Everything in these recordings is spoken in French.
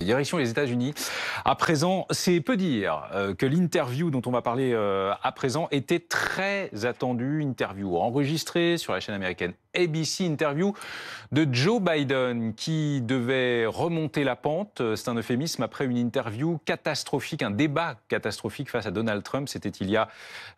direction les États-Unis. À présent, c'est peu dire que l'interview dont on va parler à présent était très attendue. Interview enregistrée sur la chaîne américaine ABC, interview de Joe Biden qui devait remonter la pente. C'est un euphémisme après une interview catastrophique, un débat catastrophique face à Donald Trump. C'était il y a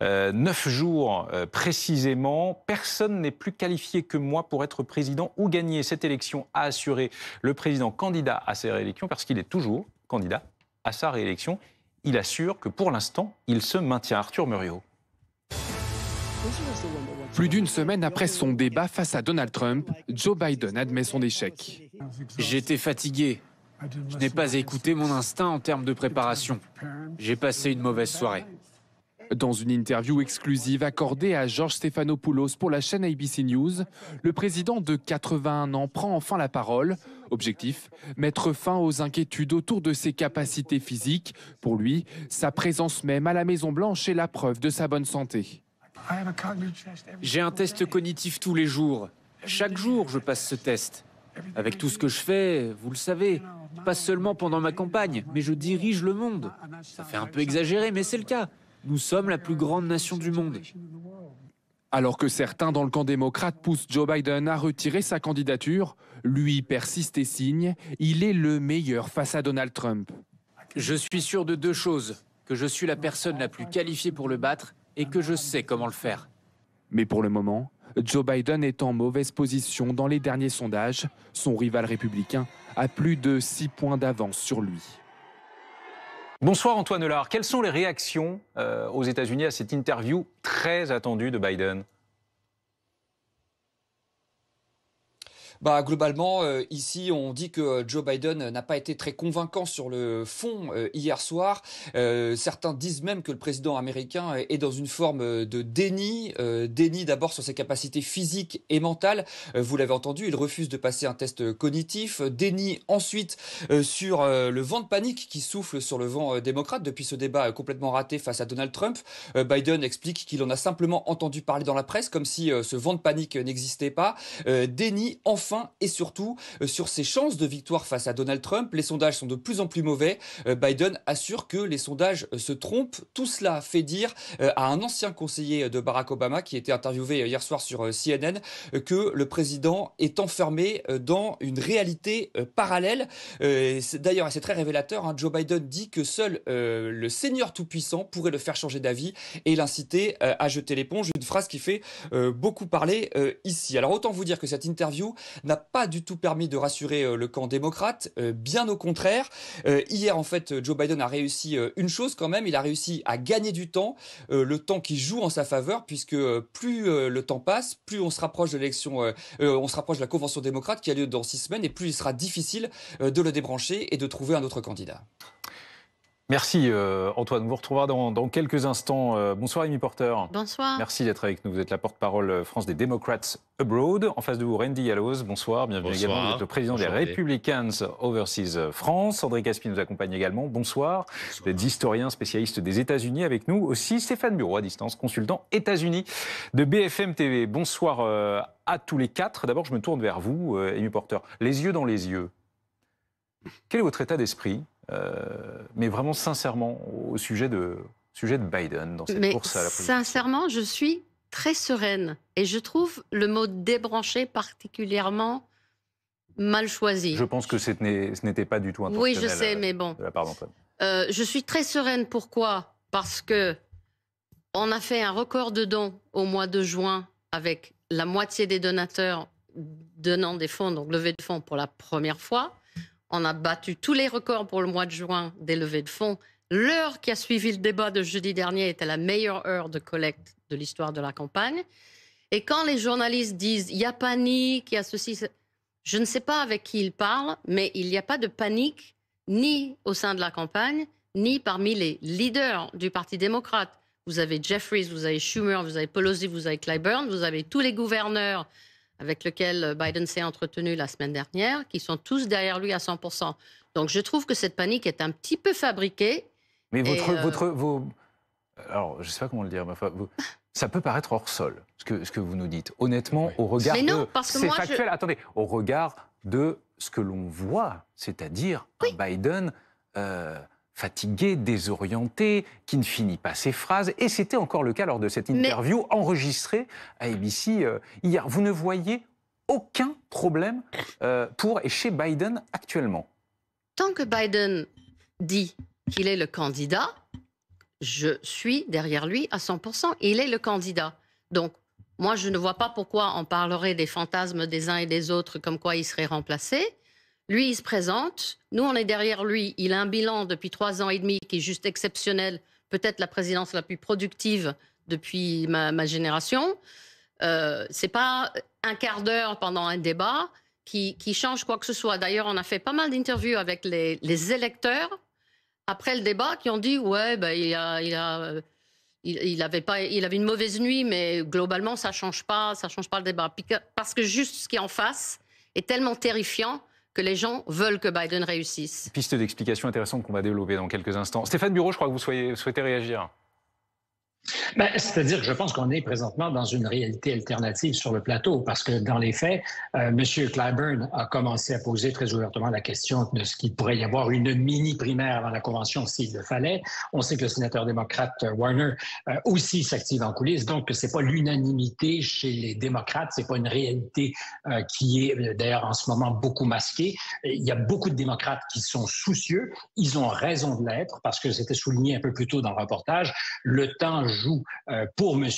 9 jours précisément. Personne n'est plus qualifié que moi pour être président ou gagner cette élection, a assuré le président candidat à sa réélection, parce qu'il est toujours candidat à sa réélection. Il assure que pour l'instant, il se maintient. Arthur Muriot. Plus d'une semaine après son débat face à Donald Trump, Joe Biden admet son échec. J'étais fatigué. Je n'ai pas écouté mon instinct en termes de préparation. J'ai passé une mauvaise soirée. Dans une interview exclusive accordée à George Stephanopoulos pour la chaîne ABC News, le président de 81 ans prend enfin la parole. Objectif, mettre fin aux inquiétudes autour de ses capacités physiques. Pour lui, sa présence même à la Maison-Blanche est la preuve de sa bonne santé. J'ai un test cognitif tous les jours. Chaque jour, je passe ce test. Avec tout ce que je fais, vous le savez, pas seulement pendant ma campagne, mais je dirige le monde. Ça fait un peu exagéré, mais c'est le cas. Nous sommes la plus grande nation du monde. Alors que certains dans le camp démocrate poussent Joe Biden à retirer sa candidature, lui persiste et signe, il est le meilleur face à Donald Trump. Je suis sûr de deux choses, que je suis la personne la plus qualifiée pour le battre et que je sais comment le faire. Mais pour le moment, Joe Biden est en mauvaise position dans les derniers sondages. Son rival républicain a plus de 6 points d'avance sur lui. Bonsoir Antoine Lard. Quelles sont les réactions aux États-Unis à cette interview très attendue de Biden ? Globalement, ici, on dit que Joe Biden n'a pas été très convaincant sur le fond hier soir. Certains disent même que le président américain est dans une forme de déni. Déni d'abord sur ses capacités physiques et mentales. Vous l'avez entendu, il refuse de passer un test cognitif. Déni ensuite sur le vent de panique qui souffle sur le vent démocrate depuis ce débat complètement raté face à Donald Trump. Biden explique qu'il en a simplement entendu parler dans la presse, comme si ce vent de panique n'existait pas. Déni enfin et surtout sur ses chances de victoire face à Donald Trump. Les sondages sont de plus en plus mauvais. Biden assure que les sondages se trompent. Tout cela fait dire à un ancien conseiller de Barack Obama qui était interviewé hier soir sur CNN que le président est enfermé dans une réalité parallèle. D'ailleurs, c'est très révélateur, Joe Biden dit que seul le Seigneur Tout-Puissant pourrait le faire changer d'avis et l'inciter à jeter l'éponge. Une phrase qui fait beaucoup parler ici. Alors autant vous dire que cette interview n'a pas du tout permis de rassurer le camp démocrate, bien au contraire. Hier, en fait, Joe Biden a réussi une chose quand même, il a réussi à gagner du temps, le temps qui joue en sa faveur, puisque plus le temps passe, plus on se rapproche de l'élection, on se rapproche de la convention démocrate qui a lieu dans 6 semaines, et plus il sera difficile de le débrancher et de trouver un autre candidat. Merci Antoine, on vous retrouvera dans quelques instants. Bonsoir Amy Porter. Bonsoir. Merci d'être avec nous, vous êtes la porte-parole France des Democrats Abroad. En face de vous, Randy Gallows, bonsoir, bienvenue également. Vous êtes le président des Republicans Overseas France. André Caspi nous accompagne également, bonsoir. Vous êtes historien, spécialiste des États-Unis avec nous. Aussi Stéphane Bureau à distance, consultant États-Unis de BFM TV. Bonsoir à tous les quatre. D'abord, je me tourne vers vous, Amy Porter. Les yeux dans les yeux. Quel est votre état d'esprit mais vraiment sincèrement au sujet de Biden dans cette course à la présidence? Sincèrement, je suis très sereine et je trouve le mot débranché particulièrement mal choisi. Je pense que ce n'était pas du tout intentionnel. Oui, je sais, mais bon. De la part d'Antoine. Je suis très sereine. Pourquoi? Parce que on a fait un record de dons au mois de juin avec la moitié des donateurs donnant des fonds, donc levée de fonds pour la première fois. On a battu tous les records pour le mois de juin des levées de fonds. L'heure qui a suivi le débat de jeudi dernier était la meilleure heure de collecte de l'histoire de la campagne. Et quand les journalistes disent « il y a panique, il y a ceci », je ne sais pas avec qui ils parlent, mais il n'y a pas de panique ni au sein de la campagne, ni parmi les leaders du Parti démocrate. Vous avez Jeffries, vous avez Schumer, vous avez Pelosi, vous avez Clyburn, vous avez tous les gouverneurs avec lequel Biden s'est entretenu la semaine dernière, qui sont tous derrière lui à 100%. Donc je trouve que cette panique est un petit peu fabriquée. Mais alors, je ne sais pas comment le dire, mais ça peut paraître hors sol, ce que vous nous dites. Honnêtement, au regard mais non, de... parce que c'est moi, factuel, attendez, au regard de ce que l'on voit, c'est-à-dire un Biden fatigué, désorienté, qui ne finit pas ses phrases. Et c'était encore le cas lors de cette interview enregistrée à ABC hier. Vous ne voyez aucun problème pour et chez Biden actuellement? Tant que Biden dit qu'il est le candidat, je suis derrière lui à 100%. Il est le candidat. Donc, moi, je ne vois pas pourquoi on parlerait des fantasmes des uns et des autres comme quoi il serait remplacé. Lui, il se présente. Nous, on est derrière lui. Il a un bilan depuis 3 ans et demi qui est juste exceptionnel. Peut-être la présidence la plus productive depuis ma génération. C'est pas un quart d'heure pendant un débat qui change quoi que ce soit. D'ailleurs, on a fait pas mal d'interviews avec les électeurs après le débat qui ont dit ouais, ben, il avait une mauvaise nuit, mais globalement, ça change pas le débat. Parce que juste ce qui est en face est tellement terrifiant que les gens veulent que Biden réussisse. Piste d'explication intéressante qu'on va développer dans quelques instants. Stéphane Bureau, je crois que vous souhaitez réagir. C'est-à-dire que je pense qu'on est présentement dans une réalité alternative sur le plateau, parce que dans les faits, M. Clyburn a commencé à poser très ouvertement la question de ce qu'il pourrait y avoir une mini-primaire dans la Convention s'il le fallait. On sait que le sénateur démocrate Warner aussi s'active en coulisses, donc c'est pas l'unanimité chez les démocrates, c'est pas une réalité qui est d'ailleurs en ce moment beaucoup masquée. Il y a beaucoup de démocrates qui sont soucieux, ils ont raison de l'être, parce que c'était souligné un peu plus tôt dans le reportage, le temps joue pour M.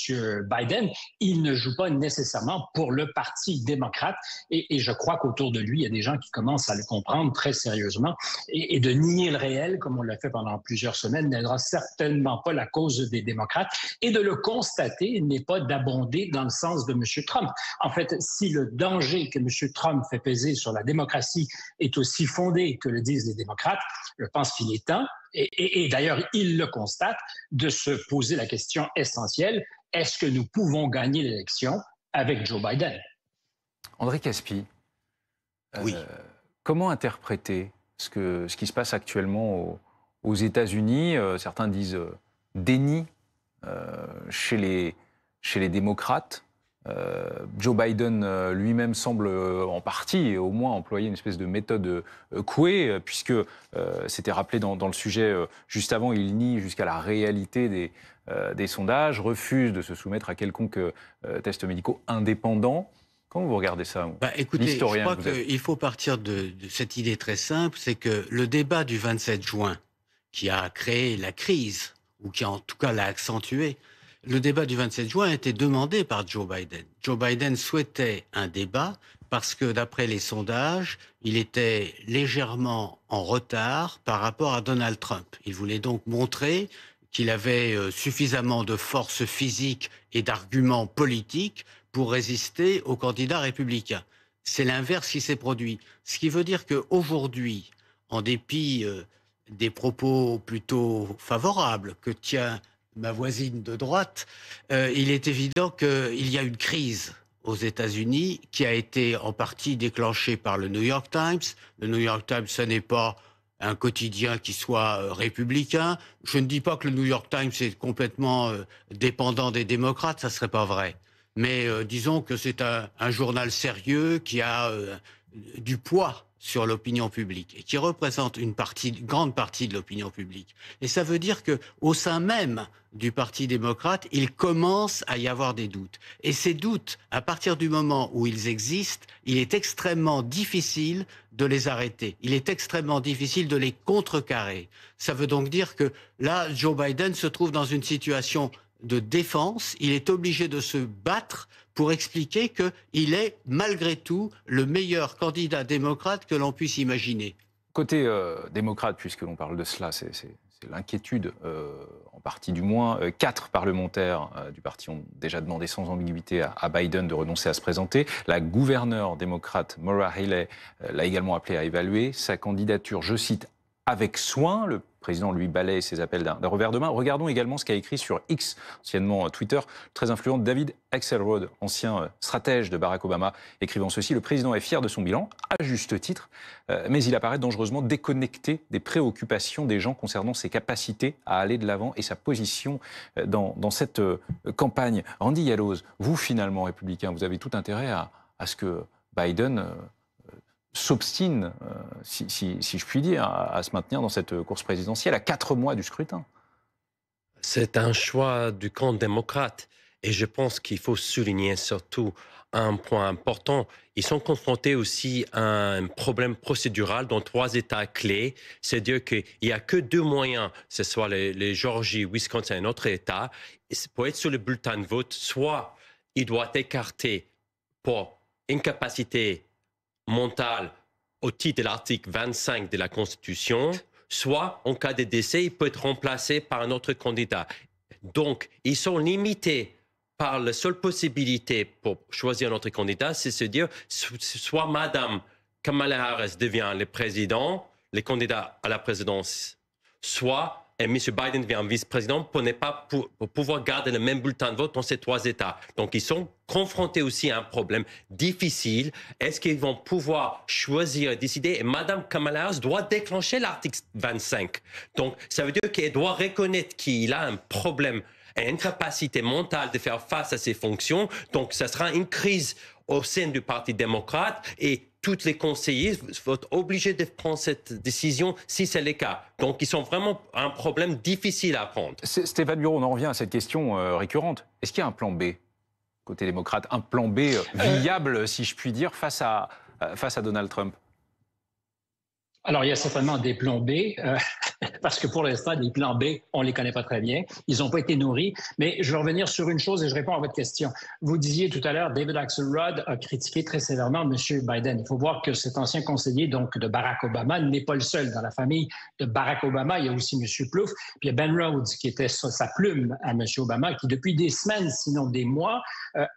Biden, il ne joue pas nécessairement pour le Parti démocrate. Et je crois qu'autour de lui, il y a des gens qui commencent à le comprendre très sérieusement. Et de nier le réel, comme on l'a fait pendant plusieurs semaines, n'aidera certainement pas la cause des démocrates. Et de le constater n'est pas d'abonder dans le sens de M. Trump. En fait, si le danger que M. Trump fait peser sur la démocratie est aussi fondé que le disent les démocrates, je pense qu'il est temps, et d'ailleurs, il le constate, de se poser la question essentielle, est-ce que nous pouvons gagner l'élection avec Joe Biden? André Caspi, oui. Comment interpréter ce qui se passe actuellement aux États-Unis? Certains disent déni chez les démocrates. Joe Biden lui-même semble en partie, au moins, employer une espèce de méthode Coué, puisque c'était rappelé dans le sujet juste avant, il nie jusqu'à la réalité des sondages, refuse de se soumettre à quelconque test médicaux indépendant. Comment vous regardez ça? Écoutez, je crois qu'il faut partir de cette idée très simple, c'est que le débat du 27 juin, qui a créé la crise, ou qui en tout cas l'a accentuée, le débat du 27 juin a été demandé par Joe Biden. Joe Biden souhaitait un débat parce que, d'après les sondages, il était légèrement en retard par rapport à Donald Trump. Il voulait donc montrer qu'il avait suffisamment de force physique et d'arguments politiques pour résister aux candidats républicains. C'est l'inverse qui s'est produit. Ce qui veut dire qu'aujourd'hui, en dépit des propos plutôt favorables que tient ma voisine de droite, il est évident qu'il y a une crise aux États-Unis qui a été en partie déclenchée par le New York Times. Le New York Times, ce n'est pas un quotidien qui soit républicain. Je ne dis pas que le New York Times est complètement dépendant des démocrates, ça ne serait pas vrai. Mais disons que c'est un journal sérieux qui a du poids sur l'opinion publique et qui représente une grande partie de l'opinion publique. Et ça veut dire qu'au sein même du Parti démocrate, il commence à y avoir des doutes. Et ces doutes, à partir du moment où ils existent, il est extrêmement difficile de les arrêter. Il est extrêmement difficile de les contrecarrer. Ça veut donc dire que là, Joe Biden se trouve dans une situation de défense. Il est obligé de se battre pour expliquer qu'il est, malgré tout, le meilleur candidat démocrate que l'on puisse imaginer. Côté démocrate, puisque l'on parle de cela, c'est l'inquiétude, en partie du moins. 4 parlementaires du parti ont déjà demandé sans ambiguïté à Biden de renoncer à se présenter. La gouverneure démocrate Maura Healey l'a également appelé à évaluer sa candidature, je cite, avec soin. Le président lui balaye ses appels d'un revers de main. Regardons également ce qu'a écrit sur X, anciennement Twitter, très influent David Axelrod, ancien stratège de Barack Obama, écrivant ceci: le président est fier de son bilan, à juste titre, mais il apparaît dangereusement déconnecté des préoccupations des gens concernant ses capacités à aller de l'avant et sa position dans cette campagne. Randy Yaloz, vous finalement, républicain, vous avez tout intérêt à ce que Biden s'obstine, si je puis dire, à se maintenir dans cette course présidentielle à 4 mois du scrutin. C'est un choix du camp démocrate. Et je pense qu'il faut souligner surtout un point important. Ils sont confrontés aussi à un problème procédural dans 3 États clés. C'est-à-dire qu'il n'y a que 2 moyens, ce soit les Géorgie, Wisconsin et un autre État, pour être sur le bulletin de vote. Soit il doit écarter pour incapacité mentale au titre de l'article 25 de la Constitution, soit en cas de décès, il peut être remplacé par un autre candidat. Donc, ils sont limités par la seule possibilité pour choisir notre candidat, c'est se dire soit Madame Kamala Harris devient le président, le candidat à la présidence, soit M. Biden devient vice-président pour ne pas pour pouvoir garder le même bulletin de vote dans ces 3 États. Donc ils sont confrontés aussi à un problème difficile. Est-ce qu'ils vont pouvoir choisir et décider? Et Mme Kamala Harris doit déclencher l'article 25. Donc ça veut dire qu'elle doit reconnaître qu'il a un problème, une incapacité mentale de faire face à ses fonctions. Donc, ça sera une crise au sein du Parti démocrate et tous les conseillers vont être obligés de prendre cette décision si c'est le cas. Donc, ils sont vraiment un problème difficile à prendre. Stéphane Bureau, on en revient à cette question récurrente. Est-ce qu'il y a un plan B côté démocrate, un plan B viable, si je puis dire, face à Donald Trump? Alors, il y a certainement des plans B, parce que pour l'instant, les plans B, on ne les connaît pas très bien. Ils n'ont pas été nourris. Mais je vais revenir sur une chose et je réponds à votre question. Vous disiez tout à l'heure, David Axelrod a critiqué très sévèrement M. Biden. Il faut voir que cet ancien conseiller donc, de Barack Obama n'est pas le seul. Dans la famille de Barack Obama, il y a aussi M. Plouffe, puis il y a Ben Rhodes, qui était sa plume à M. Obama, qui depuis des semaines, sinon des mois,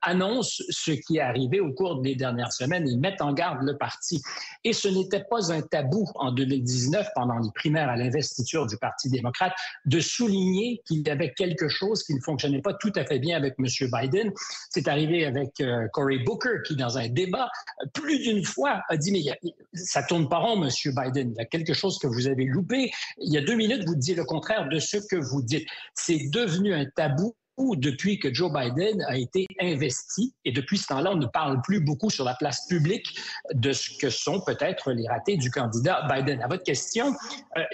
annonce ce qui est arrivé au cours des dernières semaines et met en garde le parti. Et ce n'était pas un tabou en 2019, pendant les primaires à l'investiture du Parti démocrate, de souligner qu'il y avait quelque chose qui ne fonctionnait pas tout à fait bien avec M. Biden. C'est arrivé avec Cory Booker, qui, dans un débat, plus d'une fois, a dit « Mais ça tourne pas rond, M. Biden. Il y a quelque chose que vous avez loupé. Il y a 2 minutes, vous disiez le contraire de ce que vous dites. » C'est devenu un tabou depuis que Joe Biden a été investi. Et depuis ce temps-là, on ne parle plus beaucoup sur la place publique de ce que sont peut-être les ratés du candidat Biden. À votre question,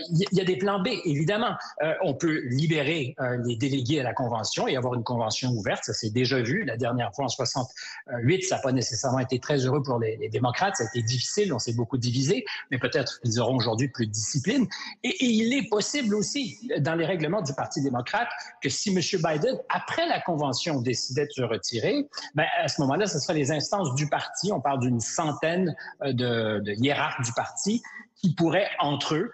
il y a des plans B, évidemment. On peut libérer les délégués à la Convention et avoir une Convention ouverte. Ça s'est déjà vu. La dernière fois, en 68, ça n'a pas nécessairement été très heureux pour les démocrates. Ça a été difficile. On s'est beaucoup divisé. Mais peut-être qu'ils auront aujourd'hui plus de discipline. Et il est possible aussi, dans les règlements du Parti démocrate, que si M. Biden après la Convention, décidait de se retirer, ben, à ce moment-là, ce sera les instances du parti, on parle d'une centaine de hiérarques du parti, qui pourraient, entre eux,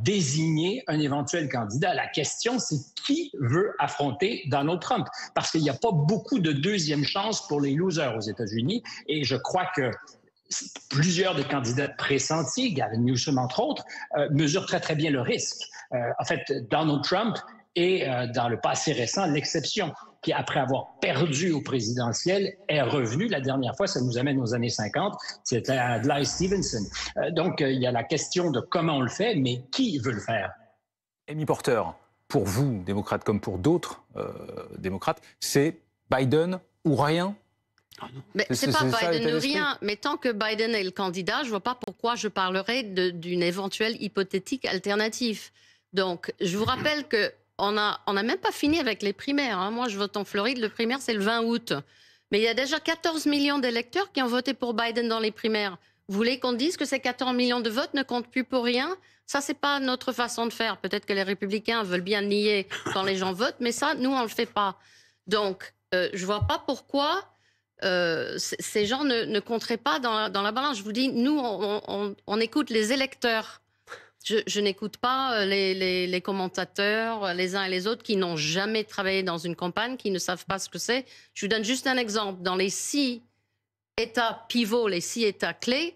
désigner un éventuel candidat. La question, c'est qui veut affronter Donald Trump? Parce qu'il n'y a pas beaucoup de deuxième chance pour les losers aux États-Unis, et je crois que plusieurs des candidats pressentis, Gavin Newsom entre autres, mesurent très très bien le risque. En fait, Donald Trump et dans le passé récent, l'exception, qui après avoir perdu au présidentiel, est revenu. La dernière fois, ça nous amène aux années 50, c'était Adlai Stevenson. Donc, il y a la question de comment on le fait, mais qui veut le faire? Amy Porter, pour vous, démocrate comme pour d'autres démocrates, c'est Biden ou rien? Mais c'est pas Biden ou rien, mais tant que Biden est le candidat, je ne vois pas pourquoi je parlerais d'une éventuelle hypothétique alternative. Donc, je vous rappelle que on n'a même pas fini avec les primaires. Hein. Moi, je vote en Floride. Le primaire, c'est le 20 août. Mais il y a déjà 14 millions d'électeurs qui ont voté pour Biden dans les primaires. Vous voulez qu'on dise que ces 14 millions de votes ne comptent plus pour rien? Ça, c'est pas notre façon de faire. Peut-être que les républicains veulent bien nier quand les gens votent, mais ça, nous, on le fait pas. Donc, je vois pas pourquoi ces gens ne compteraient pas dans la balance. Je vous dis, nous, on écoute les électeurs. Je n'écoute pas les commentateurs, les uns et les autres, qui n'ont jamais travaillé dans une campagne, qui ne savent pas ce que c'est. Je vous donne juste un exemple. Dans les 6 États pivots, les 6 États clés,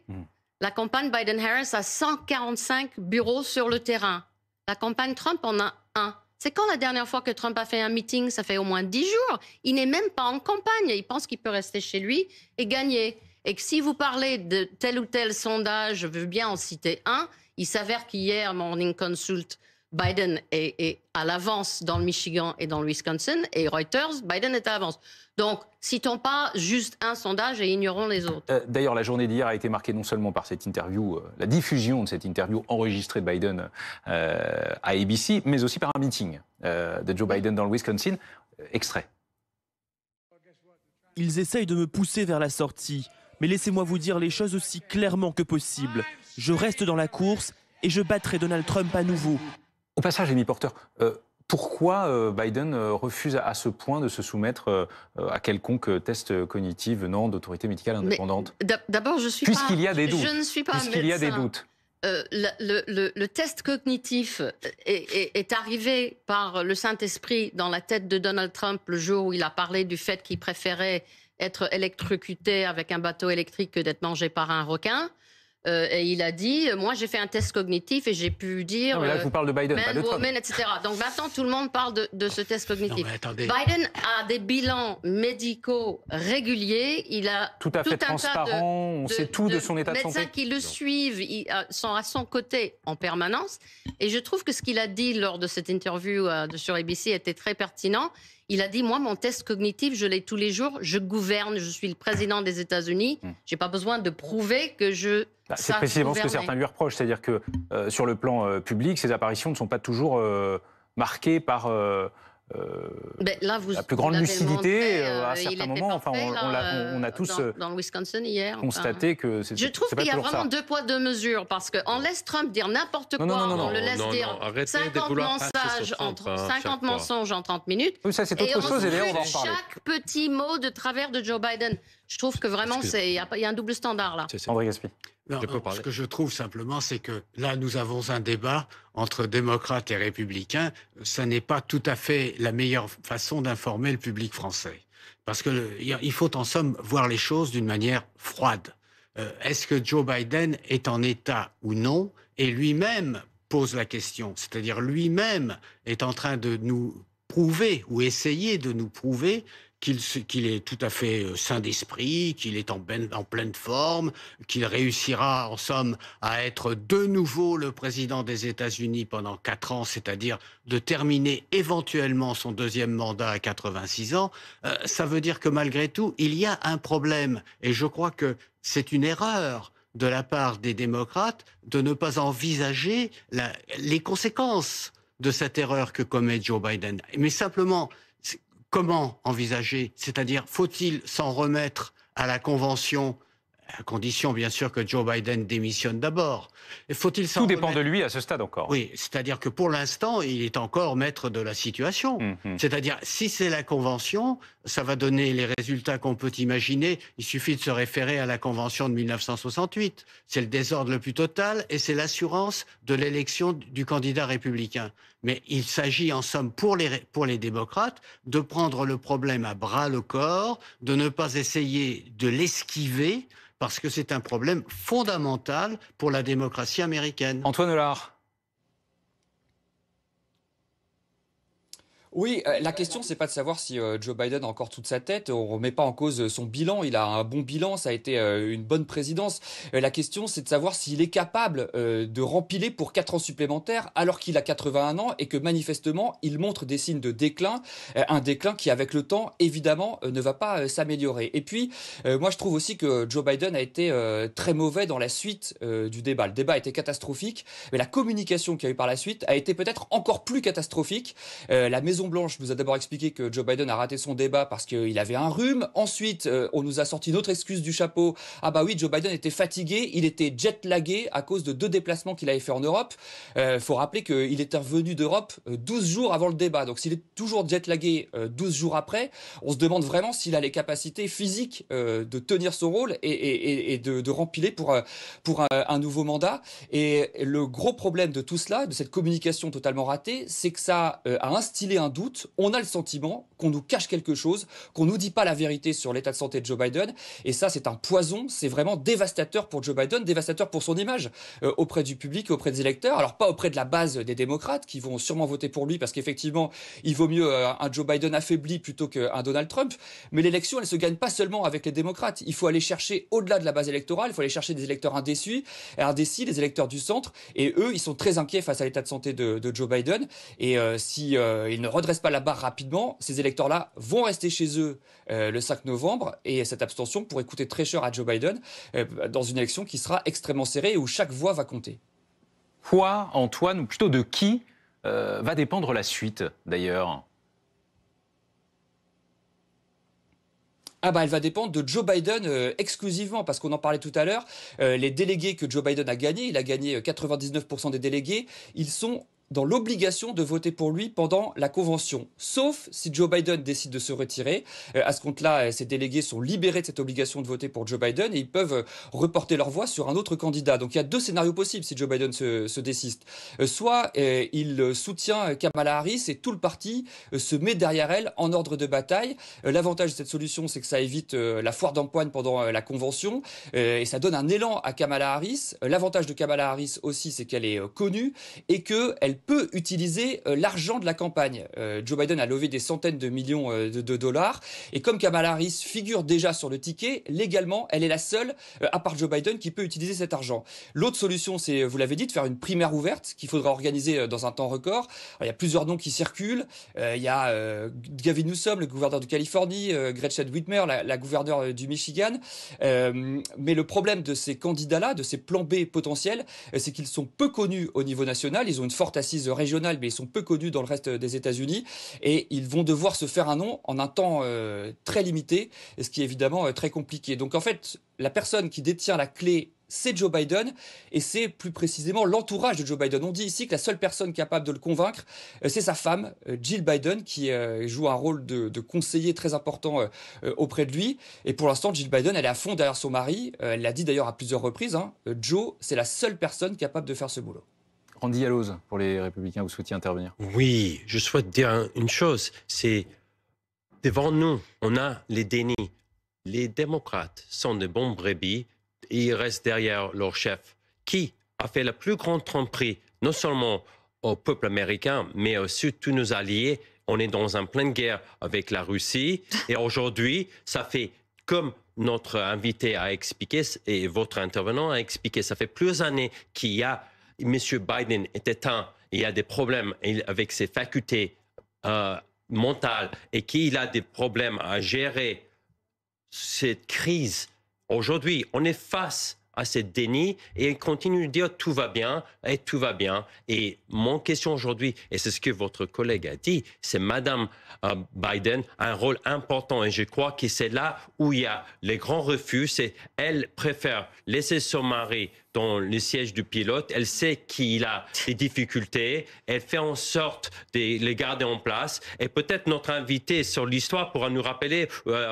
la campagne Biden-Harris a 145 bureaux sur le terrain. La campagne Trump en a 1. C'est quand la dernière fois que Trump a fait un meeting? Ça fait au moins 10 jours. Il n'est même pas en campagne. Il pense qu'il peut rester chez lui et gagner. Et que si vous parlez de tel ou tel sondage, je veux bien en citer un. Il s'avère qu'hier, Morning Consult Biden est à l'avance dans le Michigan et dans le Wisconsin, et Reuters, Biden est à l'avance. Donc, citons pas juste un sondage et ignorons les autres. D'ailleurs, la journée d'hier a été marquée non seulement par cette interview, la diffusion de cette interview enregistrée de Biden à ABC, mais aussi par un meeting de Joe Biden dans le Wisconsin. Extrait. Ils essayent de me pousser vers la sortie, mais laissez-moi vous dire les choses aussi clairement que possible. Je reste dans la course et je battrai Donald Trump à nouveau. Au passage, Amy Porter, pourquoi Biden refuse à ce point de se soumettre à quelconque test cognitif venant d'autorités médicales indépendantes? D'abord, je suis Puisqu'il y a des doutes. Je ne suis pas Puisqu'il y a des doutes. Le test cognitif est arrivé par le Saint-Esprit dans la tête de Donald Trump le jour où il a parlé du fait qu'il préférait être électrocuté avec un bateau électrique que d'être mangé par un requin. Et il a dit, moi j'ai fait un test cognitif et j'ai pu dire... Non, mais là je vous parle de Biden, pas de Trump. Woman, etc. Donc maintenant tout le monde parle de ce test cognitif. Non, Biden a des bilans médicaux réguliers, il a tout à fait transparent, on sait tout de son état de santé. Médecins qui le suivent, sont à son côté en permanence. Et je trouve que ce qu'il a dit lors de cette interview sur ABC était très pertinent. Il a dit, moi, mon test cognitif, je l'ai tous les jours. Je gouverne, je suis le président des États-Unis. Je n'ai pas besoin de prouver que je... C'est précisément ce que certains lui reprochent. C'est-à-dire que sur le plan public, ses apparitions ne sont pas toujours marquées par là, la plus grande lucidité à certains moments. Parfait, on a tous dans le Wisconsin hier. constaté que c'est... Je trouve qu'il y a vraiment deux poids, deux mesures. Parce qu'on laisse Trump dire n'importe quoi. On le laisse dire 50 mensonges en 30 minutes. Oui, ça, c'est autre chose. Et d'ailleurs, on va en parler. Chaque petit mot de travers de Joe Biden. Je trouve que vraiment, il y a un double standard là. André Gaspy. Non, ce que je trouve simplement, c'est que là, nous avons un débat entre démocrates et républicains. Ça n'est pas tout à fait la meilleure façon d'informer le public français. Parce qu'il faut en somme voir les choses d'une manière froide. Est-ce que Joe Biden est en état ou non? Et lui-même pose la question. C'est-à-dire lui-même est en train de nous prouver ou essayer de nous prouver qu'il est tout à fait sain d'esprit, qu'il est en pleine forme, qu'il réussira en somme à être de nouveau le président des États-Unis pendant 4 ans, c'est-à-dire de terminer éventuellement son deuxième mandat à 86 ans, ça veut dire que malgré tout, il y a un problème. Et je crois que c'est une erreur de la part des démocrates de ne pas envisager les conséquences de cette erreur que commet Joe Biden. Mais simplement... Comment envisager? C'est-à-dire, faut-il s'en remettre à la Convention, à condition bien sûr que Joe Biden démissionne d'abord? Faut-il s'en remettre... Tout dépend de lui à ce stade encore. Oui, c'est-à-dire que pour l'instant, il est encore maître de la situation. C'est-à-dire, si c'est la Convention, ça va donner les résultats qu'on peut imaginer. Il suffit de se référer à la Convention de 1968. C'est le désordre le plus total et c'est l'assurance de l'élection du candidat républicain. Mais il s'agit en somme pour les démocrates de prendre le problème à bras le corps, de ne pas essayer de l'esquiver, parce que c'est un problème fondamental pour la démocratie américaine. Antoine Hollard. Oui, la question, c'est pas de savoir si Joe Biden a encore toute sa tête. On remet pas en cause son bilan. Il a un bon bilan, ça a été une bonne présidence. La question, c'est de savoir s'il est capable de rempiler pour 4 ans supplémentaires, alors qu'il a 81 ans et que manifestement, il montre des signes de déclin. Un déclin qui, avec le temps, évidemment, ne va pas s'améliorer. Et puis, moi, je trouve aussi que Joe Biden a été très mauvais dans la suite du débat. Le débat a été catastrophique, mais la communication qu'il y a eu par la suite a été peut-être encore plus catastrophique. La Maison-Blanche nous a d'abord expliqué que Joe Biden a raté son débat parce qu'il avait un rhume. Ensuite, on nous a sorti une autre excuse du chapeau. Ah bah oui, Joe Biden était fatigué, il était jet-lagué à cause de 2 déplacements qu'il avait fait en Europe. Faut rappeler qu'il était revenu d'Europe 12 jours avant le débat. Donc s'il est toujours jet-lagué 12 jours après, on se demande vraiment s'il a les capacités physiques de tenir son rôle et de rempiler pour un nouveau mandat. Et le gros problème de tout cela, de cette communication totalement ratée, c'est que ça a instillé un doute, on a le sentiment qu'on nous cache quelque chose, qu'on nous dit pas la vérité sur l'état de santé de Joe Biden. Et ça, c'est un poison, c'est vraiment dévastateur pour Joe Biden, dévastateur pour son image auprès du public et auprès des électeurs. Alors pas auprès de la base des démocrates qui vont sûrement voter pour lui parce qu'effectivement, il vaut mieux un Joe Biden affaibli plutôt qu'un Donald Trump. Mais l'élection, elle se gagne pas seulement avec les démocrates. Il faut aller chercher au-delà de la base électorale, il faut aller chercher des électeurs indécis, les électeurs du centre. Et eux, ils sont très inquiets face à l'état de santé de Joe Biden. Et si ils ne redressent pas la barre rapidement, ces électeurs-là vont rester chez eux le 5 novembre. Et cette abstention pourrait coûter très cher à Joe Biden dans une élection qui sera extrêmement serrée et où chaque voix va compter. Quoi, Antoine, ou plutôt de qui va dépendre la suite, d'ailleurs ? Elle va dépendre de Joe Biden exclusivement, parce qu'on en parlait tout à l'heure. Les délégués que Joe Biden a gagnés, il a gagné 99% des délégués, ils sont dans l'obligation de voter pour lui pendant la convention. Sauf si Joe Biden décide de se retirer. À ce compte-là, ces délégués sont libérés de cette obligation de voter pour Joe Biden et ils peuvent reporter leur voix sur un autre candidat. Donc il y a deux scénarios possibles si Joe Biden se désiste. Soit il soutient Kamala Harris et tout le parti se met derrière elle en ordre de bataille. L'avantage de cette solution, c'est que ça évite la foire d'empoigne pendant la convention et ça donne un élan à Kamala Harris. L'avantage de Kamala Harris aussi, c'est qu'elle est connue et qu'elle peut utiliser l'argent de la campagne. Joe Biden a levé des centaines de millions de dollars et comme Kamala Harris figure déjà sur le ticket, légalement, elle est la seule, à part Joe Biden, qui peut utiliser cet argent. L'autre solution, c'est, vous l'avez dit, de faire une primaire ouverte qu'il faudra organiser dans un temps record. Alors, il y a plusieurs noms qui circulent. Il y a Gavin Newsom, le gouverneur de Californie, Gretchen Whitmer, la gouverneure du Michigan. Mais le problème de ces candidats-là, de ces plans B potentiels, c'est qu'ils sont peu connus au niveau national. Ils ont une forte assise régionale, mais ils sont peu connus dans le reste des États-Unis. Et ils vont devoir se faire un nom en un temps très limité, ce qui est évidemment très compliqué. Donc en fait, la personne qui détient la clé, c'est Joe Biden, et c'est plus précisément l'entourage de Joe Biden. On dit ici que la seule personne capable de le convaincre, c'est sa femme, Jill Biden, qui joue un rôle de conseiller très important auprès de lui. Et pour l'instant, Jill Biden, elle est à fond derrière son mari. Elle l'a dit d'ailleurs à plusieurs reprises. Joe, c'est la seule personne capable de faire ce boulot. Randy Alloz, pour les Républicains, vous souhaitiez intervenir ? Oui, je souhaite dire une chose, c'est devant nous, on a les dénis. Les démocrates sont de bons brebis et ils restent derrière leur chef, qui a fait la plus grande tromperie, non seulement au peuple américain, mais aussi tous nos alliés. On est dans une pleine guerre avec la Russie et aujourd'hui, ça fait comme notre invité a expliqué et votre intervenant a expliqué, ça fait plusieurs années qu'il y a M. Biden est éteint, il y a des problèmes avec ses facultés mentales et qu'il a des problèmes à gérer cette crise. Aujourd'hui, on est face à ce déni et il continue de dire tout va bien et tout va bien. Et mon question aujourd'hui, et c'est ce que votre collègue a dit, c'est Madame Biden a un rôle important et je crois que c'est là où il y a les grands refus. C'est elle préfère laisser son mari dans le siège du pilote. Elle sait qu'il a des difficultés. Elle fait en sorte de les garder en place. Et peut-être notre invité sur l'histoire pourra nous rappeler,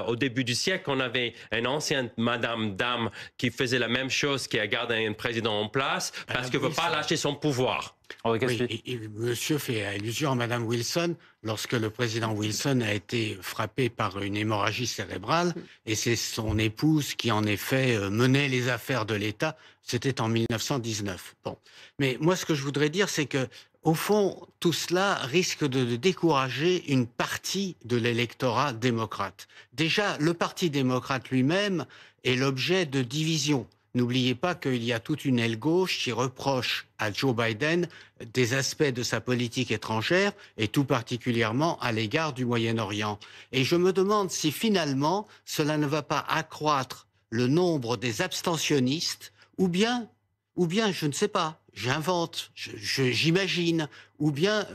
au début du siècle, on avait une ancienne dame qui faisait la même chose, qui a gardé un président en place parce qu'elle ne veut pas lâcher son pouvoir. Oui, et monsieur fait allusion à Madame Wilson lorsque le président Wilson a été frappé par une hémorragie cérébrale et c'est son épouse qui en effet menait les affaires de l'État. C'était en 1919. Bon, mais moi ce que je voudrais dire c'est que au fond tout cela risque de décourager une partie de l'électorat démocrate. Déjà, le Parti démocrate lui-même est l'objet de divisions. N'oubliez pas qu'il y a toute une aile gauche qui reproche à Joe Biden des aspects de sa politique étrangère et tout particulièrement à l'égard du Moyen-Orient. Et je me demande si finalement cela ne va pas accroître le nombre des abstentionnistes ou bien je ne sais pas, j'invente, j'imagine, ou bien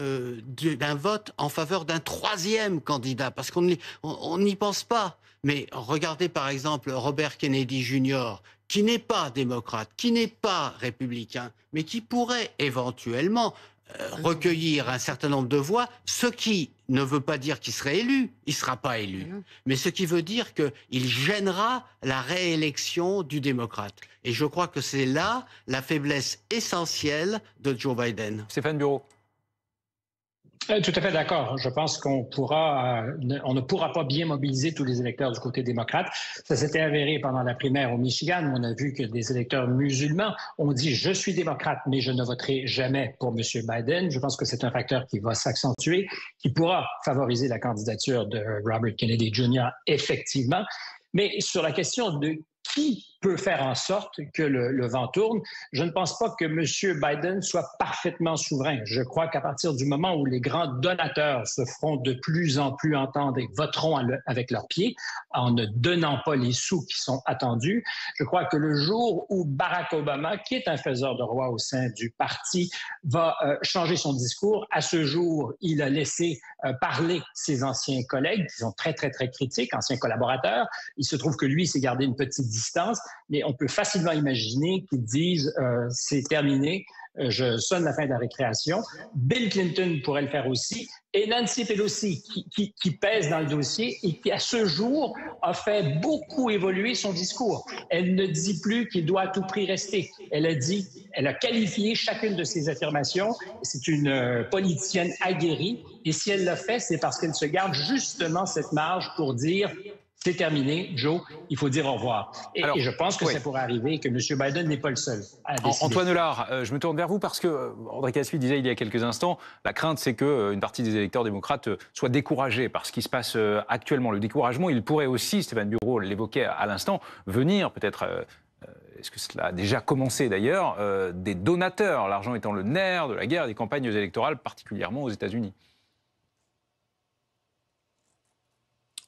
d'un vote en faveur d'un troisième candidat, parce qu'on n'y pense pas. Mais regardez par exemple Robert Kennedy Jr., qui n'est pas démocrate, qui n'est pas républicain, mais qui pourrait éventuellement recueillir un certain nombre de voix, ce qui ne veut pas dire qu'il serait élu, il ne sera pas élu, mais ce qui veut dire qu'il gênera la réélection du démocrate. Et je crois que c'est là la faiblesse essentielle de Joe Biden. Stéphane Bureau. Tout à fait d'accord. Je pense on ne pourra pas bien mobiliser tous les électeurs du côté démocrate. Ça s'était avéré pendant la primaire au Michigan, où on a vu que des électeurs musulmans ont dit « je suis démocrate, mais je ne voterai jamais pour M. Biden ». Je pense que c'est un facteur qui va s'accentuer, qui pourra favoriser la candidature de Robert Kennedy Jr. effectivement. Mais sur la question de qui peut faire en sorte que le vent tourne, je ne pense pas que M. Biden soit parfaitement souverain. Je crois qu'à partir du moment où les grands donateurs se feront de plus en plus entendre et voteront avec leurs pieds, en ne donnant pas les sous qui sont attendus, je crois que le jour où Barack Obama, qui est un faiseur de roi au sein du parti, va changer son discours, à ce jour, il a laissé parler ses anciens collègues, qui sont très, très, très critiques, anciens collaborateurs. Il se trouve que lui s'est gardé une petite distance, mais on peut facilement imaginer qu'ils disent c'est terminé, je sonne la fin de la récréation. Bill Clinton pourrait le faire aussi, et Nancy Pelosi, qui pèse dans le dossier et qui, à ce jour, a fait beaucoup évoluer son discours. Elle ne dit plus qu'il doit à tout prix rester. Elle a qualifié chacune de ses affirmations. C'est une politicienne aguerrie, et si elle l'a fait, c'est parce qu'elle se garde justement cette marge pour dire c'est terminé, Joe, il faut dire au revoir. Et je pense que ça pourrait arriver et que M. Biden n'est pas le seul à décider. Antoine Eulard, je me tourne vers vous parce que André Caspi disait il y a quelques instants, la crainte c'est qu'une partie des électeurs démocrates soit découragée par ce qui se passe actuellement. Le découragement, il pourrait aussi, Stéphane Bureau l'évoquait à l'instant, venir peut-être... Est-ce que cela a déjà commencé d'ailleurs, des donateurs, l'argent étant le nerf de la guerre des campagnes électorales, particulièrement aux États-Unis?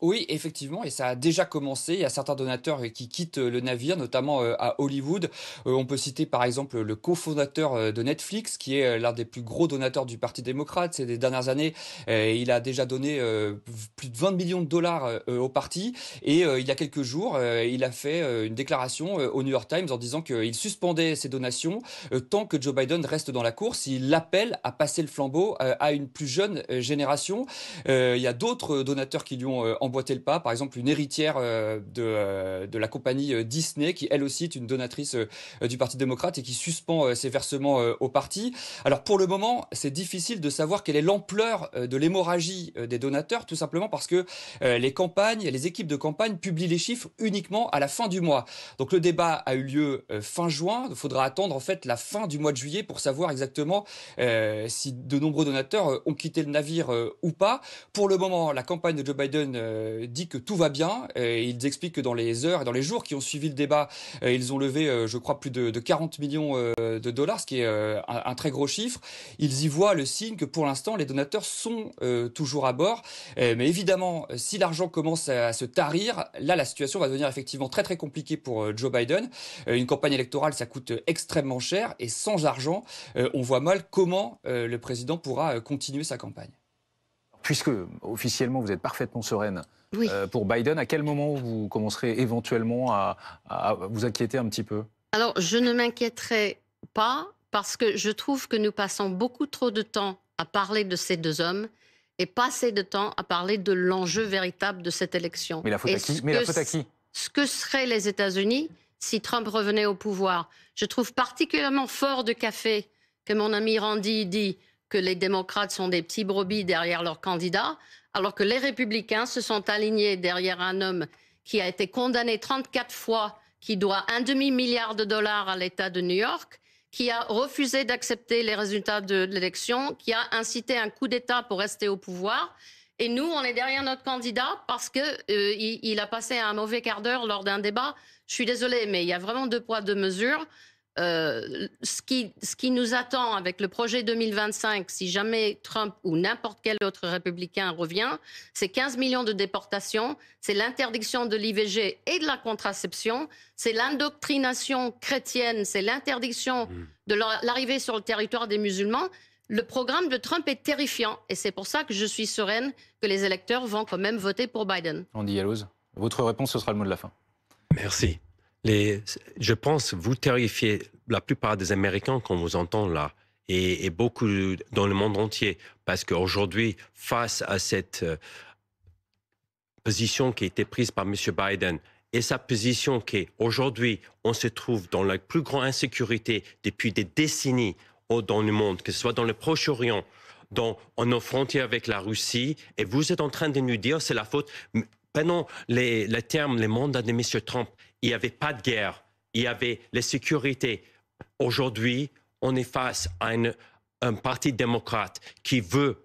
Oui, effectivement, et ça a déjà commencé. Il y a certains donateurs qui quittent le navire, notamment à Hollywood. On peut citer par exemple le cofondateur de Netflix, qui est l'un des plus gros donateurs du Parti démocrate ces dernières années. Il a déjà donné plus de 20 millions de dollars au parti. Et il y a quelques jours, il a fait une déclaration au New York Times en disant qu'il suspendait ses donations tant que Joe Biden reste dans la course. Il appelle à passer le flambeau à une plus jeune génération. Il y a d'autres donateurs qui lui ont emboîté le pas, par exemple une héritière de la compagnie Disney, qui elle aussi est une donatrice du Parti démocrate et qui suspend ses versements au parti. Alors pour le moment, c'est difficile de savoir quelle est l'ampleur de l'hémorragie des donateurs, tout simplement parce que les campagnes, les équipes de campagne publient les chiffres uniquement à la fin du mois. Donc le débat a eu lieu fin juin, il faudra attendre en fait la fin du mois de juillet pour savoir exactement si de nombreux donateurs ont quitté le navire ou pas. Pour le moment, la campagne de Joe Biden dit que tout va bien. Ils expliquent que dans les heures et dans les jours qui ont suivi le débat, ils ont levé, je crois, plus de 40 millions de dollars, ce qui est un très gros chiffre. Ils y voient le signe que pour l'instant, les donateurs sont toujours à bord. Mais évidemment, si l'argent commence à se tarir, là, la situation va devenir effectivement très très compliquée pour Joe Biden. Une campagne électorale, ça coûte extrêmement cher, et sans argent, on voit mal comment le président pourra continuer sa campagne. Puisque officiellement vous êtes parfaitement sereine Oui. pour Biden, à quel moment vous commencerez éventuellement à vous inquiéter un petit peu? Alors, je ne m'inquiéterai pas parce que je trouve que nous passons beaucoup trop de temps à parler de ces deux hommes et pas assez de temps à parler de l'enjeu véritable de cette élection. Mais la faute à qui? Ce que seraient les États-Unis si Trump revenait au pouvoir. Je trouve particulièrement fort de café que mon ami Randy dit que les démocrates sont des petits brebis derrière leur candidat, alors que les républicains se sont alignés derrière un homme qui a été condamné 34 fois, qui doit $1,5 milliard à l'État de New York, qui a refusé d'accepter les résultats de l'élection, qui a incité un coup d'État pour rester au pouvoir. Et nous, on est derrière notre candidat parce qu'il a passé un mauvais quart d'heure lors d'un débat. Je suis désolée, mais il y a vraiment deux poids, deux mesures. Ce qui nous attend avec le projet 2025, si jamais Trump ou n'importe quel autre républicain revient, c'est 15 millions de déportations, c'est l'interdiction de l'IVG et de la contraception, c'est l'indoctrination chrétienne, c'est l'interdiction de l'arrivée sur le territoire des musulmans. Le programme de Trump est terrifiant et c'est pour ça que je suis sereine que les électeurs vont quand même voter pour Biden. Andy Yalloz, votre réponse, ce sera le mot de la fin. Merci. Je pense que vous terrifiez la plupart des Américains qu'on vous entend là, et beaucoup dans le monde entier, parce qu'aujourd'hui, face à cette position qui a été prise par M. Biden, et sa position qui est aujourd'hui, on se trouve dans la plus grande insécurité depuis des décennies dans le monde, que ce soit dans le Proche-Orient, dans nos frontières avec la Russie. Et vous êtes en train de nous dire c'est la faute. Pendant les mandats de M. Trump, il n'y avait pas de guerre. Il y avait la sécurité. Aujourd'hui, on est face à un parti démocrate qui veut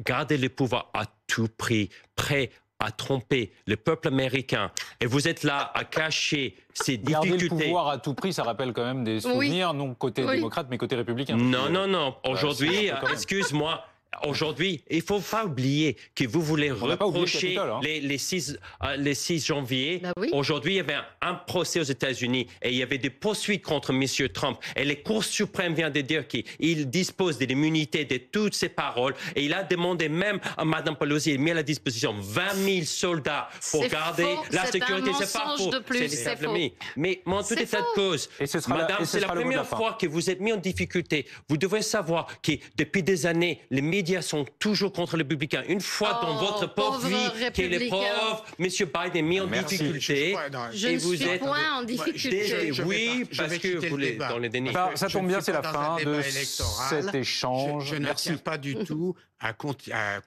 garder le pouvoir à tout prix, prêt à tromper le peuple américain. Et vous êtes là à cacher ces difficultés. Garder le pouvoir à tout prix, ça rappelle quand même des souvenirs, non côté démocrate, mais côté républicain. Non. Aujourd'hui, excuse-moi. Aujourd'hui, il ne faut pas oublier que vous voulez reprocher les 6 janvier. Aujourd'hui, il y avait un procès aux États-Unis et il y avait des poursuites contre M. Trump. Et la Cour suprême vient de dire qu'il dispose de l'immunité de toutes ses paroles. Et il a demandé même à Mme Pelosi, il a mis à la disposition 20 000 soldats pour garder la sécurité. C'est pas faux. C'est faux. Mais en tout état de cause, Madame, c'est la première fois que vous êtes mis en difficulté. Vous devez savoir que depuis des années, les médias sont toujours contre les républicains. Une fois dans votre pauvre vie, que les pauvres, M. Biden est mis en difficulté. Je ne suis point en difficulté. Oui, parce que vous êtes dans les dénis. Ça tombe bien, c'est la fin de cet échange. Je ne tiens pas du tout à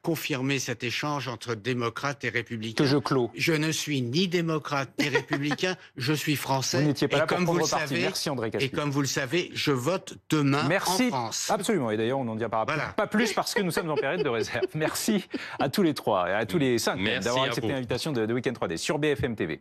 confirmer cet échange entre démocrates et républicains. Que je clôt. Je ne suis ni démocrate ni républicain, je suis français. Vous n'étiez pas là pour prendre parti. Merci André Caspy. Et comme vous le savez, je vote demain en France. Absolument. Et d'ailleurs, on n'en dira pas plus parce que nous sommes en période de réserve. Merci à tous les trois et à tous les 5 d'avoir accepté l'invitation de Week-end 3D sur BFM TV.